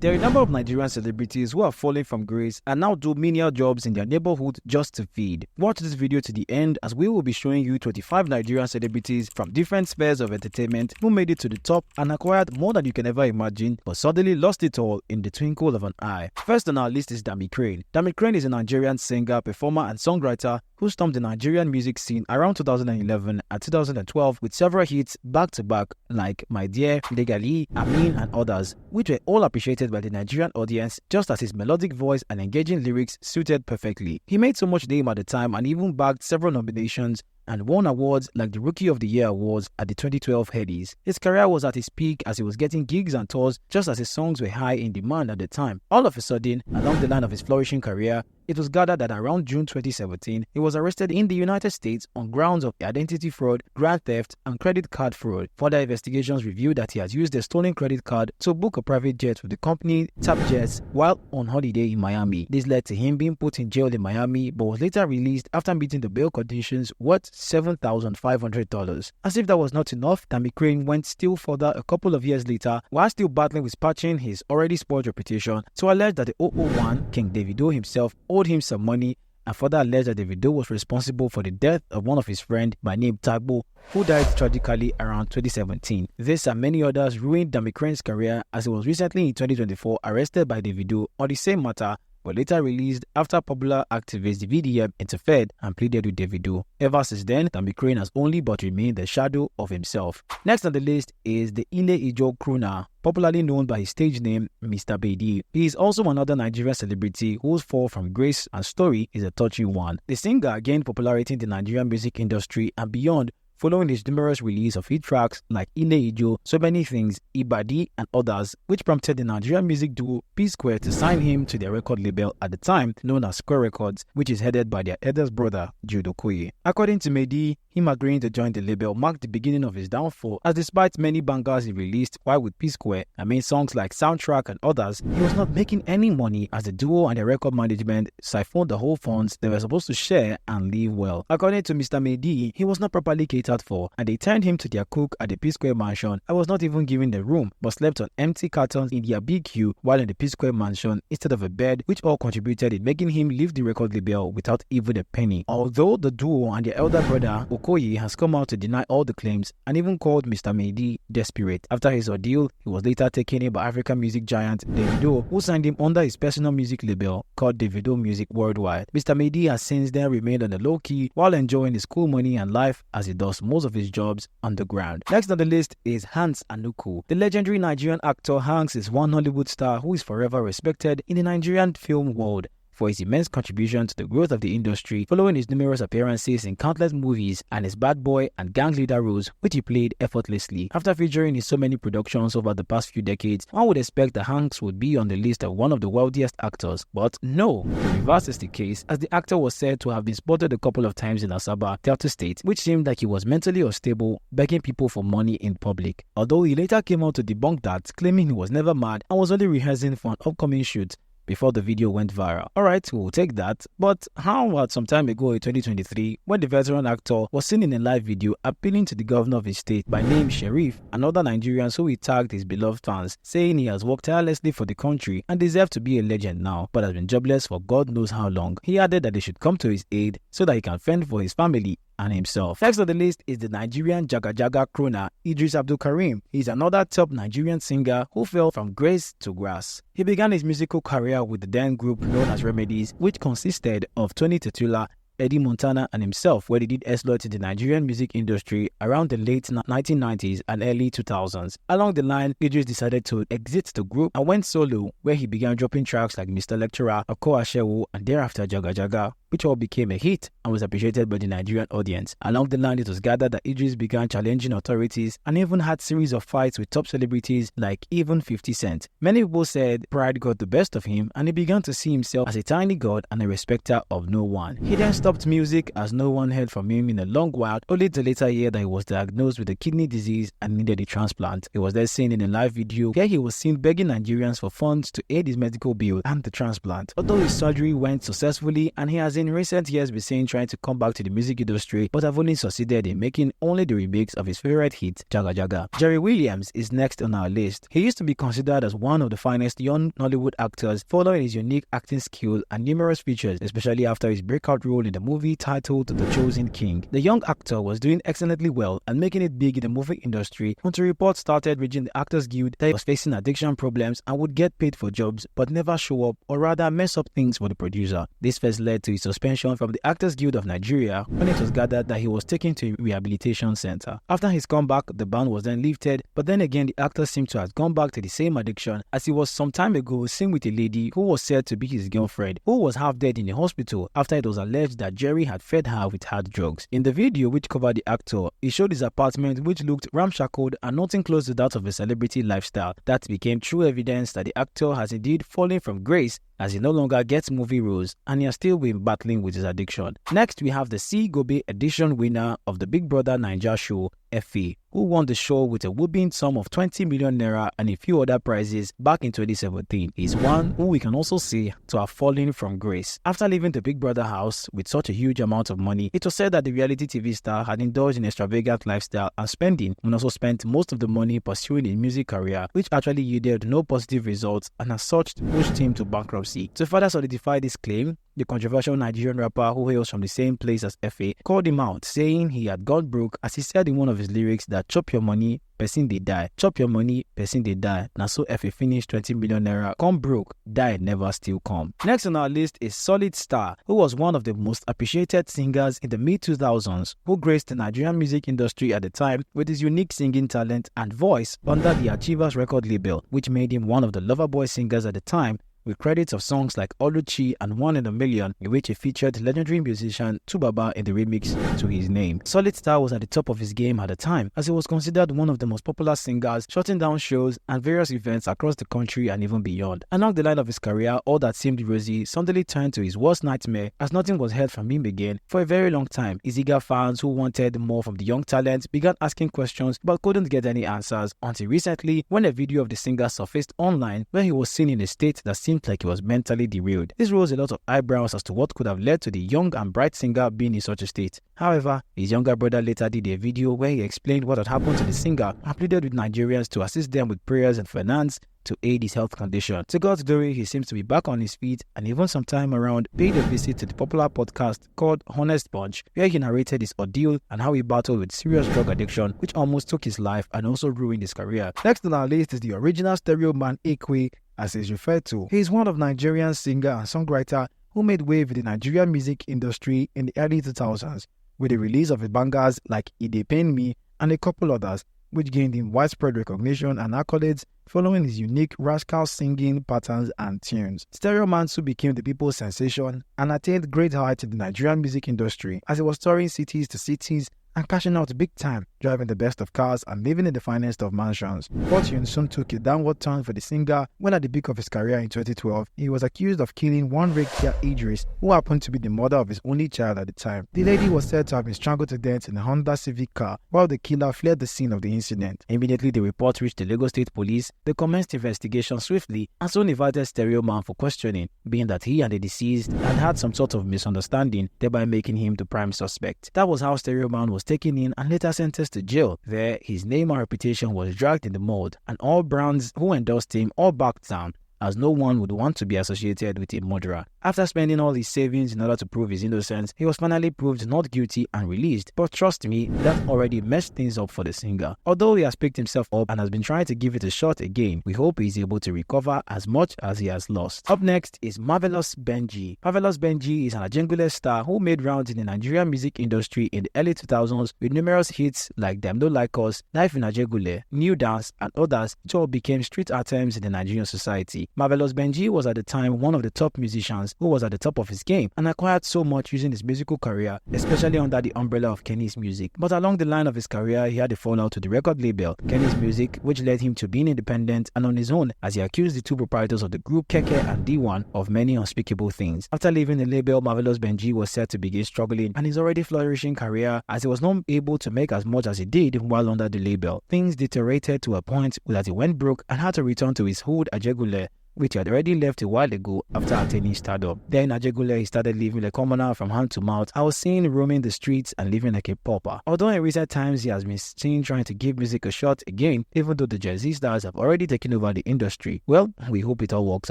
There are a number of Nigerian celebrities who are falling from grace and now do menial jobs in their neighborhood just to feed. Watch this video to the end as we will be showing you 25 Nigerian celebrities from different spheres of entertainment who made it to the top and acquired more than you can ever imagine but suddenly lost it all in the twinkle of an eye. First on our list is Dami Crane. Dami Crane is a Nigerian singer, performer and songwriter who stormed the Nigerian music scene around 2011 and 2012 with several hits back-to-back like My Dear, Legali, Amin and others, which were all appreciated by the Nigerian audience just as his melodic voice and engaging lyrics suited perfectly. He made so much name at the time and even bagged several nominations and won awards like the Rookie of the Year awards at the 2012 Headies. His career was at its peak as he was getting gigs and tours just as his songs were high in demand at the time. All of a sudden, along the line of his flourishing career, it was gathered that around June 2017, he was arrested in the United States on grounds of identity fraud, grand theft, and credit card fraud. Further investigations revealed that he had used a stolen credit card to book a private jet with the company Tap Jets while on holiday in Miami. This led to him being put in jail in Miami, but was later released after meeting the bail conditions worth $7,500. As if that was not enough, Dami Crane went still further a couple of years later while still battling with patching his already spoiled reputation to allege that the 001 King Davido himself owed him some money and further alleged that Davido was responsible for the death of one of his friends by name Tagbo, who died tragically around 2017. This and many others ruined Dami Crane's career as he was recently in 2024 arrested by Davido on the same matter but later released after popular activist VDM interfered and pleaded with Davido. Ever since then, Dami Crane has only but remained the shadow of himself. Next on the list is the Ile Ijo crooner, popularly known by his stage name Mr. Bedi. He is also another Nigerian celebrity whose fall from grace and story is a touching one. The singer gained popularity in the Nigerian music industry and beyond following his numerous release of hit tracks like Ile Ijo, So Many Things, Ibadi and others, which prompted the Nigerian music duo P-Square to sign him to their record label at the time known as Square Records, which is headed by their eldest brother, Jude Okoye. According to Medi, him agreeing to join the label marked the beginning of his downfall, as despite many bangers he released while with P-Square, I mean songs like Soundtrack and others, he was not making any money as the duo and their record management siphoned the whole funds they were supposed to share and live well. According to Mr. Medi, he was not properly catered for, and they turned him to their cook at the P-Square mansion and was not even given the room, but slept on empty cartons in their big queue while in the P-Square mansion instead of a bed, which all contributed in making him leave the record label without even a penny. Although the duo and their elder brother Okoye has come out to deny all the claims and even called Mr. Medi desperate. After his ordeal, he was later taken in by African music giant Davido, who signed him under his personal music label called Davido Music Worldwide. Mr. Medi has since then remained on the low key while enjoying his cool money and life as he does most of his jobs underground. Next on the list is Hanks Anuku. The legendary Nigerian actor Hanks is one Hollywood star who is forever respected in the Nigerian film world for his immense contribution to the growth of the industry following his numerous appearances in countless movies and his bad boy and gang leader roles which he played effortlessly. After featuring in so many productions over the past few decades, one would expect that Hanks would be on the list of one of the wealthiest actors, but no, the reverse is the case, as the actor was said to have been spotted a couple of times in Asaba, Delta State, which seemed like he was mentally unstable, begging people for money in public. Although he later came out to debunk that, claiming he was never mad and was only rehearsing for an upcoming shoot before the video went viral. Alright, we'll take that. But how about some time ago in 2023 when the veteran actor was seen in a live video appealing to the governor of his state by name Sheriff and other Nigerians who he tagged his beloved fans, saying he has worked tirelessly for the country and deserves to be a legend now, but has been jobless for God knows how long. He added that they should come to his aid so that he can fend for his family and himself. Next on the list is the Nigerian Jaga Jaga crooner Idris Abdul Karim. He's another top Nigerian singer who fell from grace to grass. He began his musical career with the then group known as Remedies, which consisted of Tony Tetula, Eddie Montana and himself, where they did exploits in the Nigerian music industry around the late 1990s and early 2000s. Along the line, Idris decided to exit the group and went solo, where he began dropping tracks like Mr. Lecturer, Oko Ashewo, and thereafter Jaga Jaga, which all became a hit and was appreciated by the Nigerian audience. Along the line, it was gathered that Idris began challenging authorities and even had series of fights with top celebrities like even 50 Cent. Many people said pride got the best of him and he began to see himself as a tiny god and a respecter of no one. He then stopped music as no one heard from him in a long while, only to later hear that he was diagnosed with a kidney disease and needed a transplant. He was then seen in a live video where he was seen begging Nigerians for funds to aid his medical bill and the transplant. Although his surgery went successfully and he has in recent years been seen trying to come back to the music industry but have only succeeded in making only the remix of his favorite hit, Jaga Jaga. Jerry Williams is next on our list. He used to be considered as one of the finest young Nollywood actors following his unique acting skill and numerous features, especially after his breakout role in the movie titled The Chosen King. The young actor was doing excellently well and making it big in the movie industry until reports started reaching the Actors Guild that he was facing addiction problems and would get paid for jobs but never show up, or rather mess up things for the producer. This first led to his suspension from the Actors Guild of Nigeria when it was gathered that he was taken to a rehabilitation center. After his comeback, the ban was then lifted, but then again the actor seemed to have gone back to the same addiction, as he was some time ago seen with a lady who was said to be his girlfriend, who was half dead in the hospital after it was alleged that Jerry had fed her with hard drugs. In the video which covered the actor, he showed his apartment which looked ramshackled and nothing close to that of a celebrity lifestyle. That became true evidence that the actor has indeed fallen from grace, as he no longer gets movie roles and he has still been battling with his addiction. Next, we have the C Gobe edition winner of the Big Brother Naija show, Effie, who won the show with a whooping sum of 20 million naira and a few other prizes back in 2017. He's one who we can also see to have fallen from grace. After leaving the Big Brother house with such a huge amount of money, it was said that the reality TV star had indulged in extravagant lifestyle and spending, and also spent most of the money pursuing a music career, which actually yielded no positive results and as such pushed him to bankruptcy. To further solidify this claim, the controversial Nigerian rapper who hails from the same place as Efe called him out, saying he had gone broke, as he said in one of his lyrics that chop your money, person they die. Chop your money, person they die. Now so Efe finished 20 million naira, come broke, die never still come. Next on our list is Solid Star, who was one of the most appreciated singers in the mid-2000s, who graced the Nigerian music industry at the time with his unique singing talent and voice under the Achievers record label, which made him one of the Loverboy singers at the time, with credits of songs like Oluchi and One in a Million, in which he featured legendary musician Tubaba in the remix to his name. Solid Star was at the top of his game at the time, as he was considered one of the most popular singers, shutting down shows and various events across the country and even beyond. Along the line of his career, all that seemed rosy suddenly turned to his worst nightmare, as nothing was heard from him again for a very long time. His eager fans who wanted more from the young talent began asking questions but couldn't get any answers, until recently when a video of the singer surfaced online where he was seen in a state that seemed like he was mentally derailed. This rose a lot of eyebrows as to what could have led to the young and bright singer being in such a state. However, his younger brother later did a video where he explained what had happened to the singer and pleaded with Nigerians to assist them with prayers and finance to aid his health condition. To God's glory, he seems to be back on his feet, and even some time around paid a visit to the popular podcast called Honest Bunch, where he narrated his ordeal and how he battled with serious drug addiction, which almost took his life and also ruined his career. Next on our list is the original Stereo Man Ekwe, as he is referred to. He is one of Nigerian singer and songwriter who made wave in the Nigerian music industry in the early 2000s, with the release of his bangers like It Dey Pain Me and a couple others, which gained him widespread recognition and accolades following his unique rascal singing patterns and tunes. Stereo Man soon became the people's sensation and attained great heights in the Nigerian music industry, as he was touring cities to cities and cashing out big time, driving the best of cars and living in the finest of mansions. Fortune soon took a downward turn for the singer when at the peak of his career in 2012, he was accused of killing one Rekia Idris, who happened to be the mother of his only child at the time. The lady was said to have been strangled to death in a Honda Civic car while the killer fled the scene of the incident. Immediately the report reached the Lagos State Police. They commenced investigation swiftly and soon invited Stereo Man for questioning, being that he and the deceased had some sort of misunderstanding, thereby making him the prime suspect. That was how Stereo Man was taken in and later sentenced to jail. There, his name and reputation was dragged in the mud, and all brands who endorsed him all backed down, as no one would want to be associated with a murderer. After spending all his savings in order to prove his innocence, he was finally proved not guilty and released. But trust me, that already messed things up for the singer. Although he has picked himself up and has been trying to give it a shot again, we hope he is able to recover as much as he has lost. Up next is Marvelous Benji. Marvelous Benji is an Ajengule star who made rounds in the Nigerian music industry in the early 2000s with numerous hits like Dem No Like Us, Life in Ajegule, New Dance, and others, which all became street anthems in the Nigerian society. Marvelous Benji was at the time one of the top musicians who was at the top of his game and acquired so much using his musical career, especially under the umbrella of Kenny's Music. But along the line of his career, he had a fallout with the record label, Kenny's Music, which led him to being independent and on his own, as he accused the two proprietors of the group, Keke and D1, of many unspeakable things. After leaving the label, Marvelous Benji was set to begin struggling and his already flourishing career, as he was not able to make as much as he did while under the label. Things deteriorated to a point that he went broke and had to return to his hood Ajegule, which he had already left a while ago after attaining stardom. Then in Ajegunle, he started living like a commoner from hand to mouth. I was seen roaming the streets and living like a pauper. Although in recent times he has been seen trying to give music a shot again, even though the Gen Z stars have already taken over the industry. Well, we hope it all works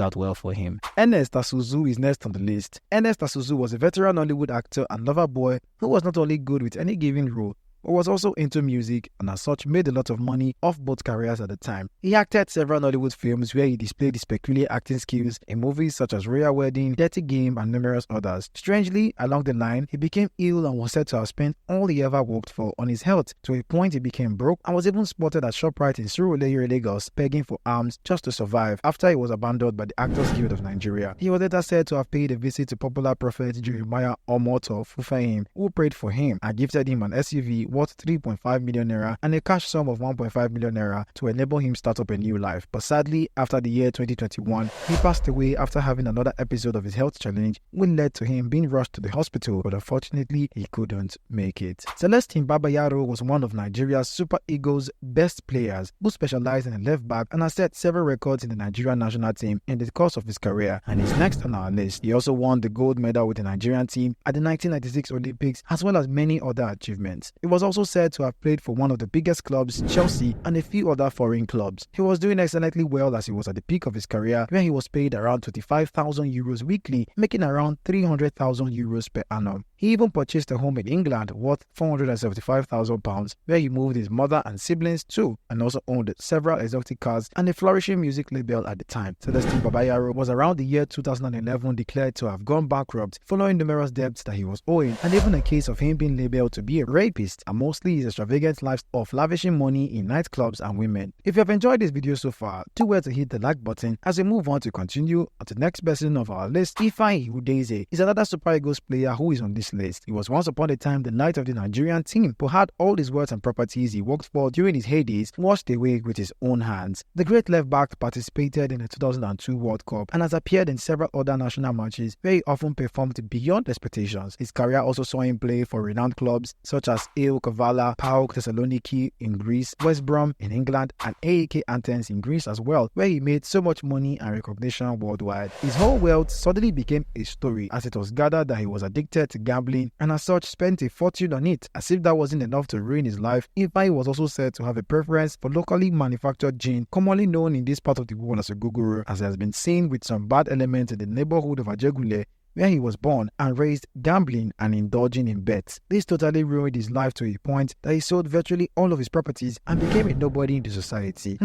out well for him. Ernest Asuzu is next on the list. Ernest Asuzu was a veteran Hollywood actor and lover boy who was not only good with any given role, but was also into music and as such made a lot of money off both careers at the time. He acted several Hollywood films where he displayed his peculiar acting skills in movies such as Royal Wedding, Dirty Game and numerous others. Strangely, along the line, he became ill and was said to have spent all he ever worked for on his health. To a point he became broke and was even spotted at ShopRite in Surulere, Lagos, begging for alms just to survive after he was abandoned by the Actors Guild of Nigeria. He was later said to have paid a visit to popular prophet Jeremiah Omoto Fufeim, who prayed for him and gifted him an SUV worth 3.5 million naira and a cash sum of 1.5 million naira to enable him start up a new life. But sadly, after the year 2021, he passed away after having another episode of his health challenge, which led to him being rushed to the hospital, but unfortunately, he couldn't make it. Celestine Babayaro was one of Nigeria's Super Eagles' best players who specialized in the left back and has set several records in the Nigerian national team in the course of his career and is next on our list. He also won the gold medal with the Nigerian team at the 1996 Olympics as well as many other achievements. He was also said to have played for one of the biggest clubs, Chelsea, and a few other foreign clubs. He was doing excellently well as he was at the peak of his career, where he was paid around 25,000 euros weekly, making around 300,000 euros per annum. He even purchased a home in England worth £475,000, where he moved his mother and siblings to, and also owned several exotic cars and a flourishing music label at the time. Celestine Babayaro was around the year 2011 declared to have gone bankrupt following numerous debts that he was owing, and even a case of him being labeled to be a rapist, and mostly his extravagant life of lavishing money in nightclubs and women. If you have enjoyed this video so far, do well to hit the like button as we move on to continue on the next person of our list. Ifeanyi Udeze is another Super Eagles player who is on this list. He was once upon a time the knight of the Nigerian team, but had all his wealth and properties he worked for during his heydays washed away with his own hands. The great left back participated in the 2002 World Cup and has appeared in several other national matches where he often performed beyond expectations. His career also saw him play for renowned clubs such as AEK Kavala, PAOK Thessaloniki in Greece, West Brom in England, and AEK Athens in Greece as well, where he made so much money and recognition worldwide. His whole wealth suddenly became a story as it was gathered that he was addicted to gambling and as such spent a fortune on it. As if that wasn't enough to ruin his life, Ifeanyi was also said to have a preference for locally manufactured gin, commonly known in this part of the world as a gogoro, as he has been seen with some bad elements in the neighborhood of Ajegunle, where he was born and raised, gambling and indulging in bets. This totally ruined his life to a point that he sold virtually all of his properties and became a nobody in the society.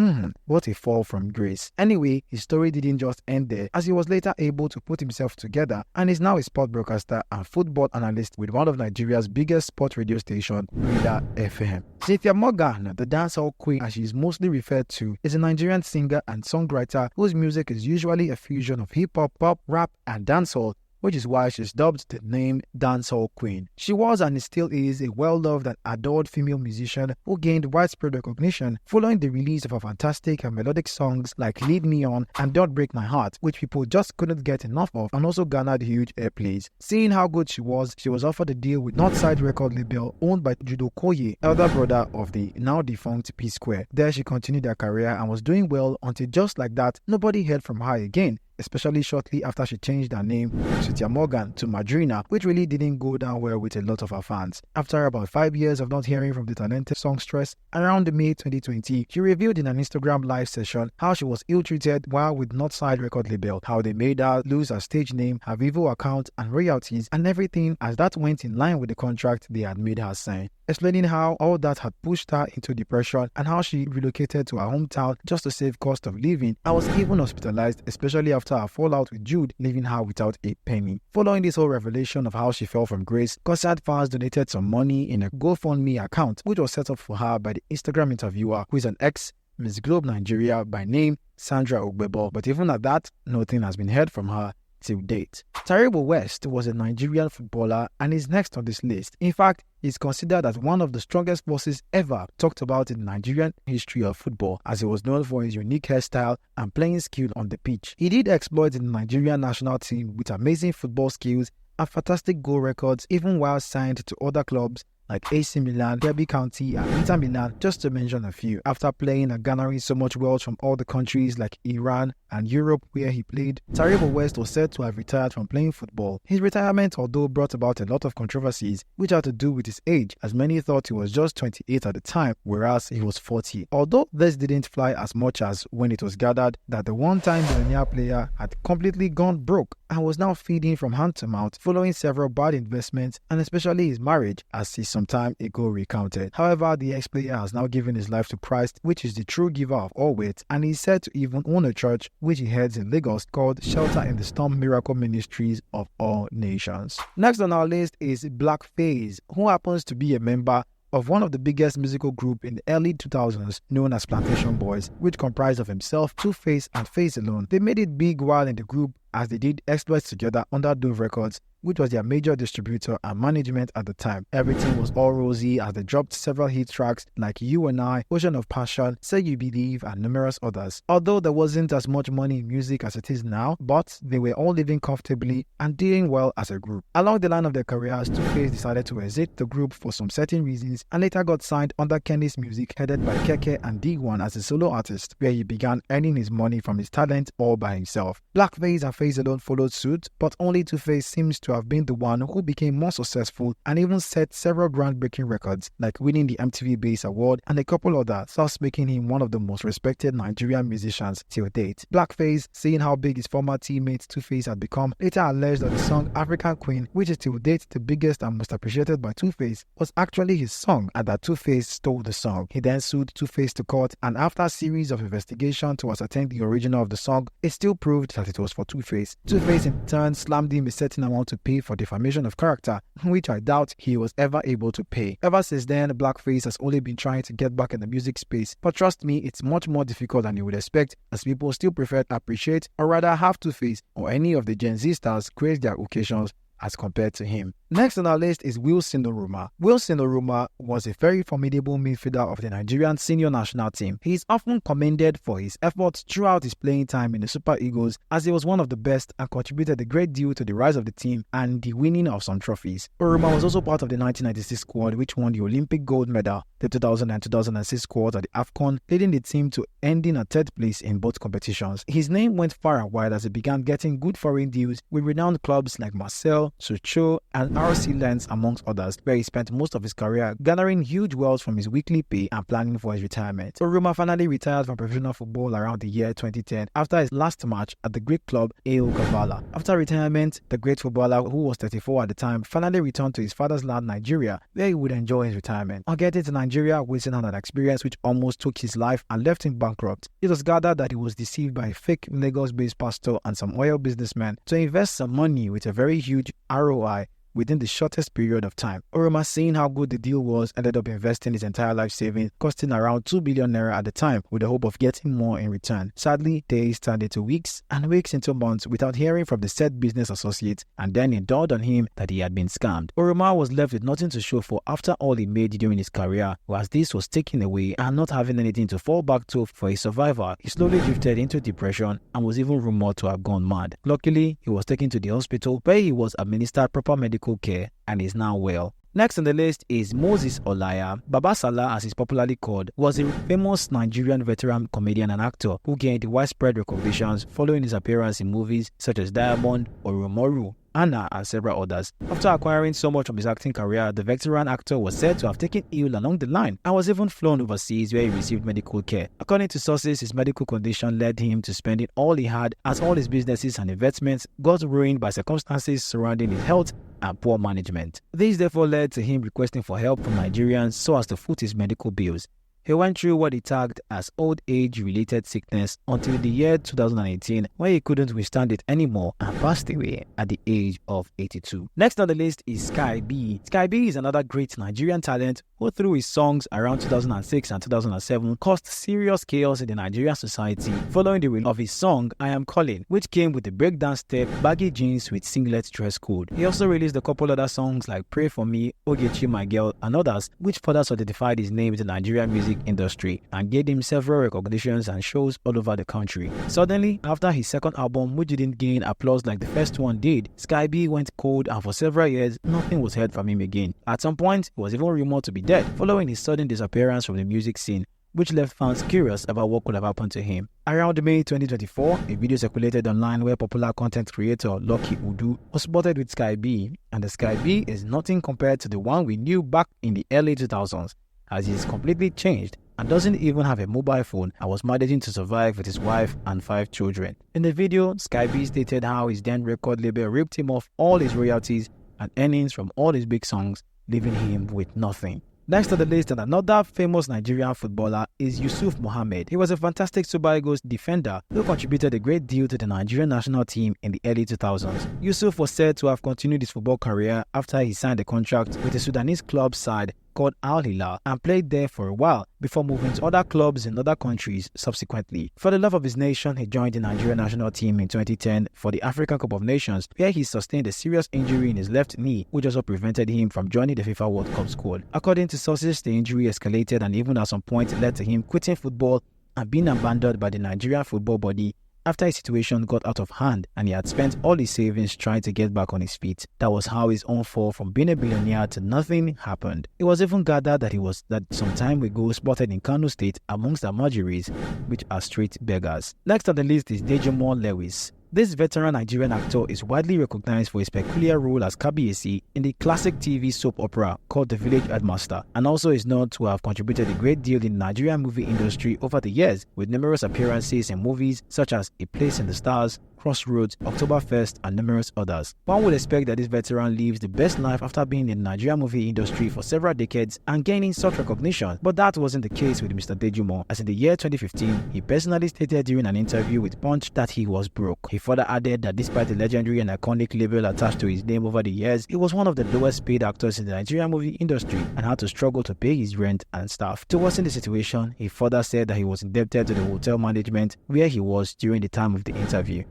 What a fall from grace. Anyway, his story didn't just end there, as he was later able to put himself together and is now a sport broadcaster and football analyst with one of Nigeria's biggest sport radio station, Reader FM. Cynthia Morgan, the dancehall queen as she is mostly referred to, is a Nigerian singer and songwriter whose music is usually a fusion of hip-hop, pop, rap and dancehall, which is why she's dubbed the name Dancehall Queen. She was and still is a well-loved and adored female musician who gained widespread recognition following the release of her fantastic and melodic songs like Lead Me On and Don't Break My Heart, which people just couldn't get enough of and also garnered huge airplays. Seeing how good she was offered a deal with Northside record label owned by Judo Koye, elder brother of the now defunct P-Square. There she continued her career and was doing well until just like that, nobody heard from her again, especially shortly after she changed her name from Cynthia Morgan to Madrina, which really didn't go down well with a lot of her fans. After about 5 years of not hearing from the talented songstress, around May 2020, she revealed in an Instagram live session how she was ill-treated while with Northside record label, how they made her lose her stage name, her Vivo account and royalties and everything, as that went in line with the contract they had made her sign. Explaining how all that had pushed her into depression and how she relocated to her hometown just to save cost of living and was even hospitalized, especially after her fallout with Jude, leaving her without a penny. Following this whole revelation of how she fell from grace, concerned fans donated some money in a GoFundMe account, which was set up for her by the Instagram interviewer, who is an ex-Miss Globe Nigeria by name Sandra Ogbebo. But even at that, nothing has been heard from her till date. Taribo West was a Nigerian footballer and is next on this list. In fact, he's considered as one of the strongest forces ever talked about in the Nigerian history of football, as he was known for his unique hairstyle and playing skill on the pitch. He did exploit in the Nigerian national team with amazing football skills and fantastic goal records, even while signed to other clubs like AC Milan, Derby County and Inter Milan, just to mention a few. After playing and garnering so much wealth from all the countries like Iran, and Europe where he played. Taribo West was said to have retired from playing football. His retirement although brought about a lot of controversies which had to do with his age, as many thought he was just 28 at the time whereas he was 40. Although this didn't fly as much as when it was gathered that the one-time billionaire player had completely gone broke and was now feeding from hand to mouth following several bad investments and especially his marriage, as he some time ago recounted. However, the ex-player has now given his life to Christ, which is the true giver of all weight, and he's said to even own a church which he heads in Lagos called Shelter in the Storm Miracle Ministries of All Nations. Next on our list is Blackface, who happens to be a member of one of the biggest musical group in the early 2000s known as Plantation Boys, which comprised of himself, Two-Face and Face Alone. They made it big while in the group as they did exploits together under Dove Records, which was their major distributor and management at the time. Everything was all rosy as they dropped several hit tracks like You and I, Ocean of Passion, Say You Believe, and numerous others. Although there wasn't as much money in music as it is now, but they were all living comfortably and doing well as a group. Along the line of their careers, Two-Face decided to exit the group for some certain reasons and later got signed under Kenny's Music, headed by Keke and D1 as a solo artist, where he began earning his money from his talent all by himself. Blackface and Face Alone followed suit, but only Two-Face seems to have been the one who became more successful and even set several groundbreaking records like winning the MTV Bass Award and a couple others, thus making him one of the most respected Nigerian musicians till date. Blackface, seeing how big his former teammate Two-Face had become, later alleged that the song African Queen, which is till date the biggest and most appreciated by Two-Face, was actually his song and that Two-Face stole the song. He then sued Two-Face to court, and after a series of investigation to ascertain the original of the song, it still proved that it was for Two-Face. Two-Face in turn slammed him a certain amount to pay for defamation of character, which I doubt he was ever able to pay. Ever since then, Blackface has only been trying to get back in the music space, but trust me, it's much more difficult than you would expect, as people still prefer to appreciate or rather have Two-Face or any of the Gen Z stars create their occasions as compared to him. Next on our list is Wilson Oruma. Wilson Oruma was a very formidable midfielder of the Nigerian senior national team. He is often commended for his efforts throughout his playing time in the Super Eagles, as he was one of the best and contributed a great deal to the rise of the team and the winning of some trophies. Oruma was also part of the 1996 squad which won the Olympic gold medal, the 2000 and 2006 squad at the AFCON, leading the team to ending at third place in both competitions. His name went far and wide as he began getting good foreign deals with renowned clubs like Marseille, Sochaux, and RC Lens amongst others, where he spent most of his career garnering huge wealth from his weekly pay and planning for his retirement. Oruma finally retired from professional football around the year 2010 after his last match at the Greek club AO Kavala. After retirement, the great footballer, who was 34 at the time, finally returned to his father's land, Nigeria, where he would enjoy his retirement. On getting to Nigeria, Wilson had an experience which almost took his life and left him bankrupt. It was gathered that he was deceived by a fake Lagos-based pastor and some oil businessmen to invest some money with a very huge ROI within the shortest period of time. Oruma, seeing how good the deal was, ended up investing his entire life savings, costing around 2 billion naira at the time, with the hope of getting more in return. Sadly, days turned into weeks and weeks into months without hearing from the said business associate, and then it dawned on him that he had been scammed. Oruma was left with nothing to show for after all he made during his career, as this was taken away and not having anything to fall back to for his survival. He slowly drifted into depression and was even rumored to have gone mad. Luckily, he was taken to the hospital where he was administered proper medical care and is now well. Next on the list is Moses Olaya. Baba Salah, as he's popularly called, was a famous Nigerian veteran comedian and actor who gained widespread recognition following his appearance in movies such as Diamond, Oromoru, Anna, and several others. After acquiring so much from his acting career, the veteran actor was said to have taken ill along the line and was even flown overseas where he received medical care. According to sources, his medical condition led him to spending all he had, as all his businesses and investments got ruined by circumstances surrounding his health and poor management. This therefore led to him requesting for help from Nigerians so as to foot his medical bills. He went through what he tagged as old age-related sickness until the year 2018, where he couldn't withstand it anymore and passed away at the age of 82. Next on the list is Sky B. Sky B is another great Nigerian talent who, through his songs around 2006 and 2007, caused serious chaos in the Nigerian society following the release of his song I Am Calling, which came with a breakdance step, baggy jeans with singlet dress code. He also released a couple other songs like Pray For Me, Ogechi My Girl, and others, which further solidified his name in the Nigerian music industry and gave him several recognitions and shows all over the country. Suddenly, after his second album, which didn't gain applause like the first one did, Sky B went cold, and for several years, nothing was heard from him again. At some point, he was even rumored to be dead following his sudden disappearance from the music scene, which left fans curious about what could have happened to him. Around May 2024, a video circulated online where popular content creator Lucky Udu was spotted with Sky B, and the Sky B is nothing compared to the one we knew back in the early 2000s, as he is completely changed and doesn't even have a mobile phone and was managing to survive with his wife and 5 children. In the video, Sky B stated how his then record label ripped him off all his royalties and earnings from all his big songs, leaving him with nothing. Next on the list, and another famous Nigerian footballer, is Yusuf Mohammed. He was a fantastic Super Eagles defender who contributed a great deal to the Nigerian national team in the early 2000s. Yusuf was said to have continued his football career after he signed a contract with a Sudanese club side called Al Hilal and played there for a while before moving to other clubs in other countries subsequently. For the love of his nation, he joined the Nigerian national team in 2010 for the African Cup of Nations, where he sustained a serious injury in his left knee, which also prevented him from joining the FIFA World Cup squad. According to sources, the injury escalated and even at some point led to him quitting football and being abandoned by the Nigerian football body after his situation got out of hand and he had spent all his savings trying to get back on his feet. That was how his own fall from being a billionaire to nothing happened. It was even gathered that some time ago spotted in Kano State amongst the Amajiris, which are street beggars. Next on the list is Dejimo Lewis. This veteran Nigerian actor is widely recognized for his peculiar role as Kabiyesi in the classic TV soap opera called The Village Headmaster, and also is known to have contributed a great deal in the Nigerian movie industry over the years, with numerous appearances in movies such as A Place in the Stars, Crossroads, Oktoberfest, and numerous others. One would expect that this veteran lives the best life after being in the Nigerian movie industry for several decades and gaining such recognition, but that wasn't the case with Mr. Dejimo, as in the year 2015, he personally stated during an interview with Punch that he was broke. He further added that despite the legendary and iconic label attached to his name over the years, he was one of the lowest paid actors in the Nigerian movie industry and had to struggle to pay his rent and staff. To worsen the situation, he further said that he was indebted to the hotel management where he was during the time of the interview.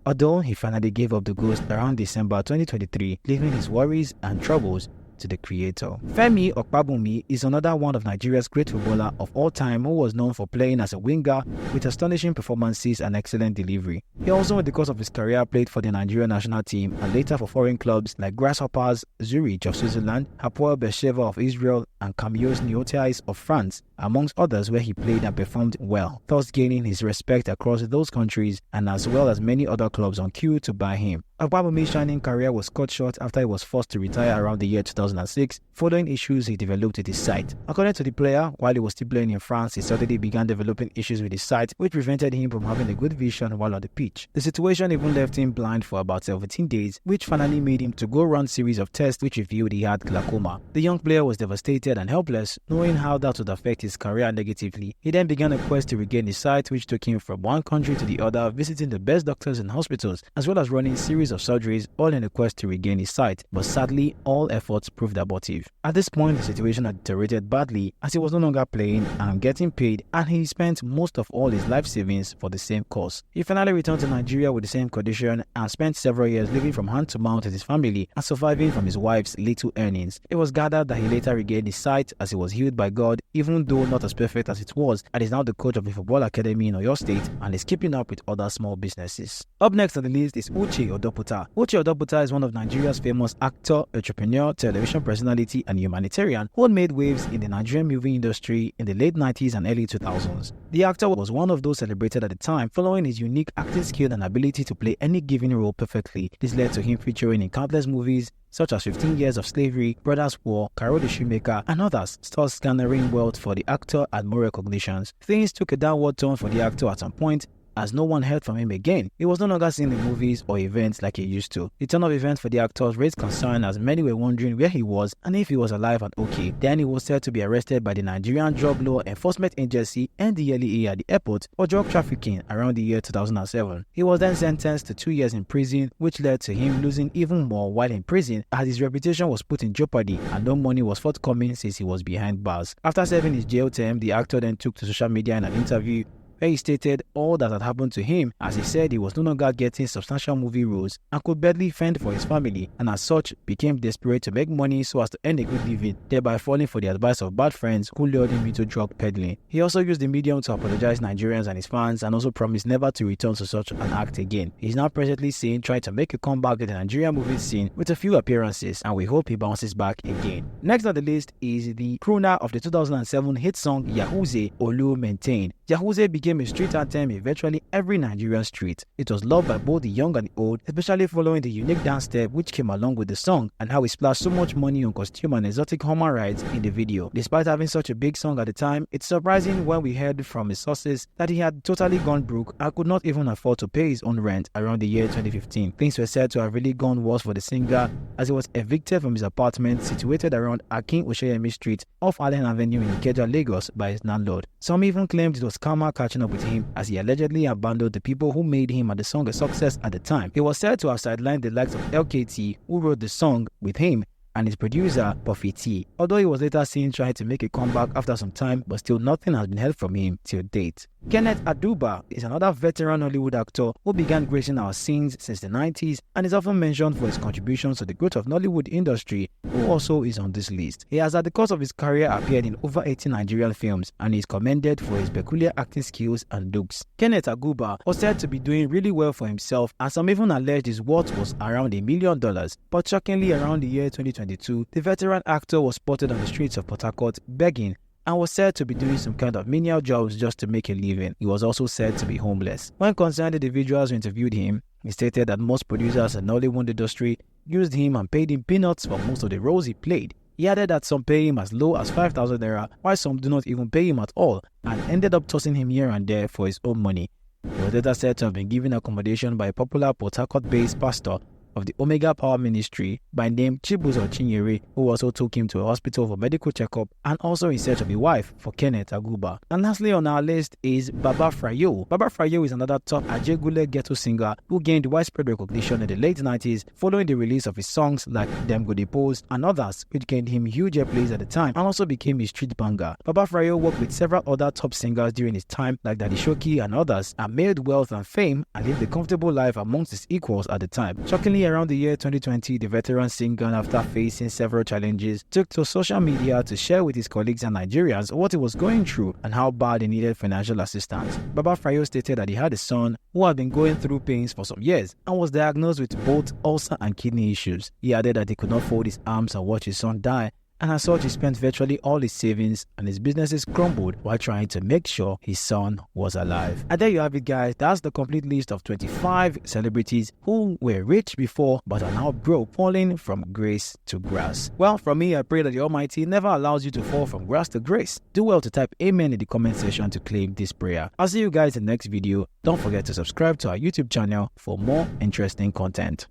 Although he finally gave up the ghost around December 2023, leaving his worries and troubles to the creator. Femi Okpabunmi is another one of Nigeria's great footballer of all time who was known for playing as a winger with astonishing performances and excellent delivery. He also in the course of his career played for the Nigerian national team and later for foreign clubs like Grasshoppers Zurich of Switzerland, Hapoel Beersheva of Israel, and Camions Nicotias of France, amongst others, where he played and performed well, thus gaining his respect across those countries and as well as many other clubs on queue to buy him. Okpabunmi's shining career was cut short after he was forced to retire around the year 2006 following issues he developed with his sight. According to the player, while he was still playing in France, he suddenly began developing issues with his sight, which prevented him from having a good vision while on the pitch. The situation even left him blind for about 17 days, which finally made him to go run a series of tests which revealed he had glaucoma. The young player was devastated and helpless, knowing how that would affect his career negatively. He then began a quest to regain his sight, which took him from one country to the other, visiting the best doctors and hospitals, as well as running a series of surgeries, all in a quest to regain his sight, but sadly, all efforts proved abortive. At this point, the situation had deteriorated badly as he was no longer playing and getting paid, and he spent most of all his life savings for the same cause. He finally returned to Nigeria with the same condition and spent several years living from hand to mouth with his family and surviving from his wife's little earnings. It was gathered that he later regained his sight as he was healed by God, even though not as perfect as it was, and is now the coach of a football academy in Oyo State and is keeping up with other small businesses. Up next on the list is Uche Odoputa. Uche Odoputa is one of Nigeria's famous actor, entrepreneur, television personality, and humanitarian who made waves in the Nigerian movie industry in the late 90s and early 2000s. The actor was one of those celebrated at the time, following his unique acting skill and ability to play any given role perfectly. This led to him featuring in countless movies such as 15 Years of Slavery, Brothers War, Carol the Shoemaker, and others, thus garnering wealth for the actor and more recognitions. Things took a downward turn for the actor at some point, as no one heard from him again. He was no longer seen in movies or events like he used to. The turn of events for the actor raised concern as many were wondering where he was and if he was alive and okay. Then he was said to be arrested by the Nigerian Drug Law Enforcement Agency (NDLEA) at the airport for drug trafficking around the year 2007. He was then sentenced to 2 years in prison, which led to him losing even more while in prison, as his reputation was put in jeopardy and no money was forthcoming since he was behind bars. After serving his jail term, the actor then took to social media in an interview where he stated all that had happened to him, as he said he was no longer getting substantial movie roles and could barely fend for his family, and as such became desperate to make money so as to earn a good living, thereby falling for the advice of bad friends who lured him into drug peddling. He also used the medium to apologize to Nigerians and his fans, and also promised never to return to such an act again. He's now presently seen trying to make a comeback in the Nigerian movie scene with a few appearances, and we hope he bounces back again. Next on the list is the crooner of the 2007 hit song Yahuze, Olu Maintain. Yahuze became a street anthem in virtually every Nigerian street. It was loved by both the young and the old, especially following the unique dance step which came along with the song and how he splashed so much money on costume and exotic Hummer rides in the video. Despite having such a big song at the time, it's surprising when we heard from his sources that he had totally gone broke and could not even afford to pay his own rent around the year 2015. Things were said to have really gone worse for the singer, as he was evicted from his apartment situated around Akin Osheyemi Street off Allen Avenue in Ikeja, Lagos by his landlord. Some even claimed it was karma catching up with him, as he allegedly abandoned the people who made him and the song a success at the time. He was said to have sidelined the likes of LKT, who wrote the song with him, and his producer, Puffy T, although he was later seen trying to make a comeback after some time, but still nothing has been heard from him till date. Kenneth Aduba is another veteran Hollywood actor who began gracing our scenes since the 90s and is often mentioned for his contributions to the growth of Nollywood industry, who also is on this list. He has at the course of his career appeared in over 80 Nigerian films and is commended for his peculiar acting skills and looks. Kenneth Aduba was said to be doing really well for himself, and some even alleged his worth was around $1 million, but shockingly around the year 2022, the veteran actor was spotted on the streets of Port Harcourt begging and was said to be doing some kind of menial jobs just to make a living. He was also said to be homeless. When concerned individuals who interviewed him, he stated that most producers in the Nollywood industry used him and paid him peanuts for most of the roles he played. He added that some pay him as low as 5,000 naira, while some do not even pay him at all, and ended up tossing him here and there for his own money. He was later said to have been given accommodation by a popular Port Harcourt-based pastor of the Omega Power Ministry by name Chibuzo Chinyere, who also took him to a hospital for medical checkup and also in search of a wife for Kenneth Aduba. And lastly on our list is Baba Frayo. Baba Frayo is another top Ajegule ghetto singer who gained widespread recognition in the late 90s following the release of his songs like Dem Go Dey Pose and others, which gained him huge airplays at the time and also became a street banger. Baba Frayo worked with several other top singers during his time like Daddy Shoki and others, and made wealth and fame and lived a comfortable life amongst his equals at the time. Shockingly, around the year 2020, the veteran singer, after facing several challenges, took to social media to share with his colleagues and Nigerians what he was going through and how bad he needed financial assistance. Baba Frayo stated that he had a son who had been going through pains for some years and was diagnosed with both ulcer and kidney issues. He added that he could not fold his arms and watch his son die, and as such he spent virtually all his savings and his businesses crumbled while trying to make sure his son was alive. And there you have it, guys. That's the complete list of 25 celebrities who were rich before but are now broke, falling from grace to grass. Well, from me, I pray that the Almighty never allows you to fall from grass to grace. Do well to type amen in the comment section to claim this prayer. I'll see you guys in the next video. Don't forget to subscribe to our YouTube channel for more interesting content.